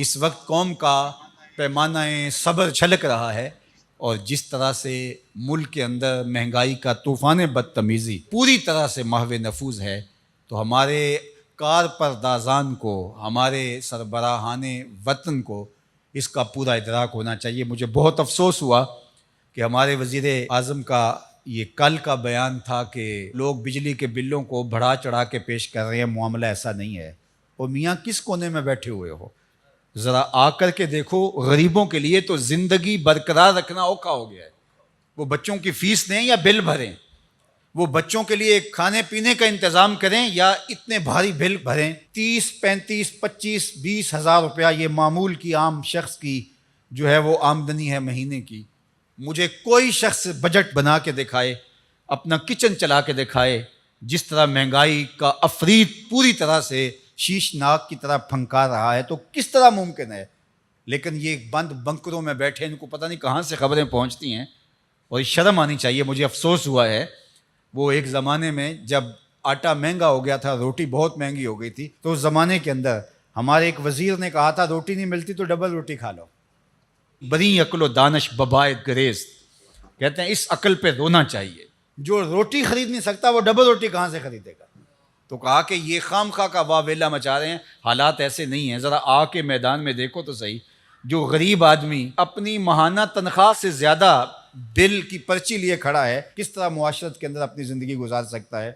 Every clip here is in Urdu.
اس وقت قوم کا پیمانہ صبر چھلک رہا ہے، اور جس طرح سے ملک کے اندر مہنگائی کا طوفان بدتمیزی پوری طرح سے محو نفوذ ہے، تو ہمارے کار پردازان کو، ہمارے سربراہان وطن کو اس کا پورا ادراک ہونا چاہیے۔ مجھے بہت افسوس ہوا کہ ہمارے وزیر اعظم کا یہ کل کا بیان تھا کہ لوگ بجلی کے بلوں کو بڑھا چڑھا کے پیش کر رہے ہیں، معاملہ ایسا نہیں ہے۔ اور میاں کس کونے میں بیٹھے ہوئے ہو، ذرا آ کر کے دیکھو، غریبوں کے لیے تو زندگی برقرار رکھنا اوکھا ہو گیا ہے۔ وہ بچوں کی فیس دیں یا بل بھریں، وہ بچوں کے لیے کھانے پینے کا انتظام کریں یا اتنے بھاری بل بھریں۔ 30 35 25 20 ہزار روپیہ یہ معمول کی عام شخص کی جو ہے وہ آمدنی ہے مہینے کی۔ مجھے کوئی شخص بجٹ بنا کے دکھائے، اپنا کچن چلا کے دکھائے، جس طرح مہنگائی کا افریت پوری طرح سے شیش ناک کی طرح پھنکا رہا ہے، تو کس طرح ممکن ہے؟ لیکن یہ بند بنکروں میں بیٹھے، ان کو پتہ نہیں کہاں سے خبریں پہنچتی ہیں، اور شرم آنی چاہیے۔ مجھے افسوس ہوا ہے، وہ ایک زمانے میں جب آٹا مہنگا ہو گیا تھا، روٹی بہت مہنگی ہو گئی تھی، تو اس زمانے کے اندر ہمارے ایک وزیر نے کہا تھا روٹی نہیں ملتی تو ڈبل روٹی کھا لو۔ بری عقل و دانش ببائے گریز، کہتے ہیں اس عقل پہ رونا چاہیے۔ جو روٹی خرید نہیں سکتا وہ ڈبل روٹی کہاں سے خریدے گا؟ تو کہا کہ یہ خام خواہ کا واویلا مچا رہے ہیں، حالات ایسے نہیں ہیں، ذرا آ کے میدان میں دیکھو تو صحیح۔ جو غریب آدمی اپنی ماہانہ تنخواہ سے زیادہ بل کی پرچی لیے کھڑا ہے، کس طرح معاشرت کے اندر اپنی زندگی گزار سکتا ہے؟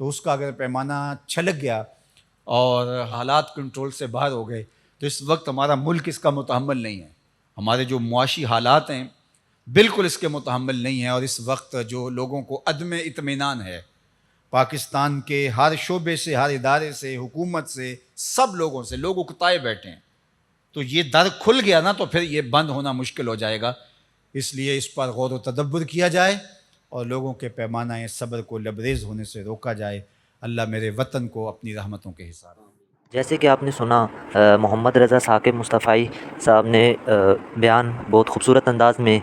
تو اس کا اگر پیمانہ چھلک گیا اور حالات کنٹرول سے باہر ہو گئے تو اس وقت ہمارا ملک اس کا متحمل نہیں ہے۔ ہمارے جو معاشی حالات ہیں بالکل اس کے متحمل نہیں ہیں، اور اس وقت جو لوگوں کو عدم اطمینان ہے، پاکستان کے ہر شعبے سے، ہر ادارے سے، حکومت سے، سب لوگوں سے لوگ اکتائے بیٹھے ہیں۔ تو یہ در کھل گیا نا تو پھر یہ بند ہونا مشکل ہو جائے گا۔ اس لیے اس پر غور و تدبر کیا جائے اور لوگوں کے پیمانہ صبر کو لبریز ہونے سے روکا جائے۔ اللہ میرے وطن کو اپنی رحمتوں کے حساب۔ جیسے کہ آپ نے سنا، محمد رضا ثاقب مصطفی صاحب نے بیان بہت خوبصورت انداز میں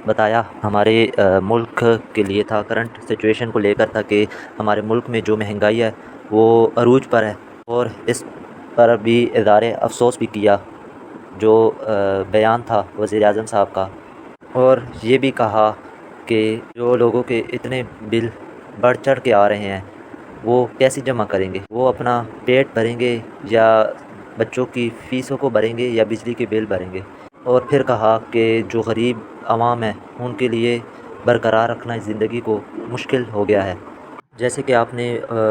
بتایا، ہمارے ملک کے لیے تھا، کرنٹ سچویشن کو لے کر تھا کہ ہمارے ملک میں جو مہنگائی ہے وہ عروج پر ہے، اور اس پر بھی اظہار افسوس بھی کیا جو بیان تھا وزیر اعظم صاحب کا، اور یہ بھی کہا کہ جو لوگوں کے اتنے بل بڑھ چڑھ کے آ رہے ہیں وہ کیسے جمع کریں گے؟ وہ اپنا پیٹ بھریں گے یا بچوں کی فیسوں کو بھریں گے یا بجلی کے بل بھریں گے؟ اور پھر کہا کہ جو غریب عوام ہیں ان کے لیے برقرار رکھنا زندگی کو مشکل ہو گیا ہے۔ جیسے کہ آپ نے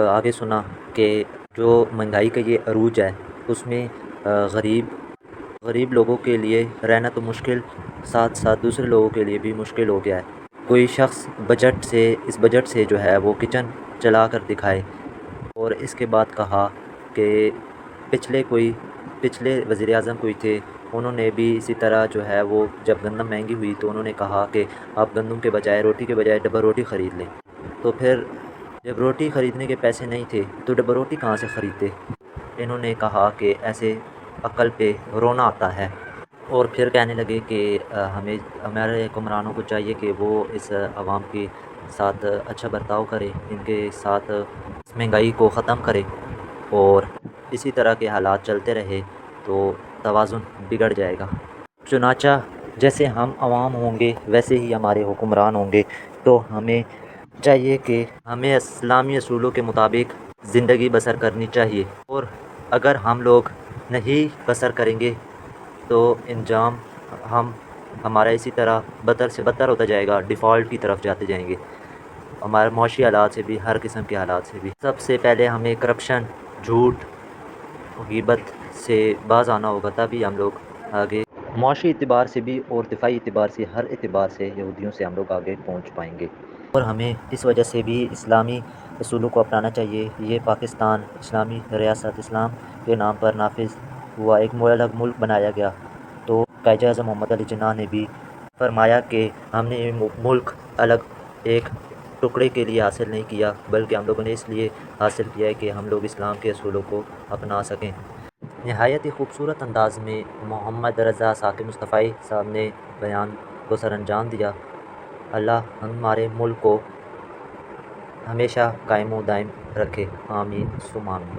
آگے سنا کہ جو مہنگائی کا یہ عروج ہے اس میں غریب لوگوں کے لیے رہنا تو مشکل، ساتھ ساتھ دوسرے لوگوں کے لیے بھی مشکل ہو گیا ہے۔ کوئی شخص اس بجٹ سے جو ہے وہ کچن چلا کر دکھائے، اور اس کے بعد کہا کہ پچھلے وزیر اعظم کوئی تھے، انہوں نے بھی اسی طرح جو ہے وہ جب گندم مہنگی ہوئی تو انہوں نے کہا کہ آپ گندم کے بجائے، روٹی کے بجائے ڈبل روٹی خرید لیں۔ تو پھر جب روٹی خریدنے کے پیسے نہیں تھے تو ڈبل روٹی کہاں سے خریدتے؟ انہوں نے کہا کہ ایسے عقل پہ رونا آتا ہے، اور پھر کہنے لگے کہ ہمارے حکمرانوں کو چاہیے کہ وہ اس عوام کے ساتھ اچھا برتاؤ کرے، ان کے ساتھ مہنگائی کو ختم کرے، اور اسی طرح کے حالات چلتے رہے تو توازن بگڑ جائے گا۔ چنانچہ جیسے ہم عوام ہوں گے ویسے ہی ہمارے حکمران ہوں گے، تو ہمیں چاہیے کہ ہمیں اسلامی اصولوں کے مطابق زندگی بسر کرنی چاہیے، اور اگر ہم لوگ نہیں بسر کریں گے تو انجام ہمارا اسی طرح بدتر سے بدتر ہوتا جائے گا، ڈیفالٹ کی طرف جاتے جائیں گے، ہمارے معاشی حالات سے بھی، ہر قسم کے حالات سے بھی۔ سب سے پہلے ہمیں کرپشن، جھوٹ، غیبت سے باز آنا ہوگا، تبھی ہم لوگ آگے معاشی اعتبار سے بھی اور دفاعی اعتبار سے، ہر اعتبار سے یہودیوں سے ہم لوگ آگے پہنچ پائیں گے۔ اور ہمیں اس وجہ سے بھی اسلامی اصولوں کو اپنانا چاہیے۔ یہ پاکستان اسلامی ریاست اسلام کے نام پر نافذ ہوا، ایک الگ ملک بنایا گیا، تو قائد اعظم محمد علی جناح نے بھی فرمایا کہ ہم نے ملک الگ ایک ٹکڑے کے لیے حاصل نہیں کیا، بلکہ ہم لوگوں نے اس لیے حاصل کیا ہے کہ ہم لوگ اسلام کے اصولوں کو اپنا سکیں۔ نہایت ہی خوبصورت انداز میں محمد رضا ثاقب مصطفی صاحب نے بیان کو سر انجام دیا۔ اللہ ہمارے ملک کو ہمیشہ قائم و دائم رکھے، آمین ثم آمین۔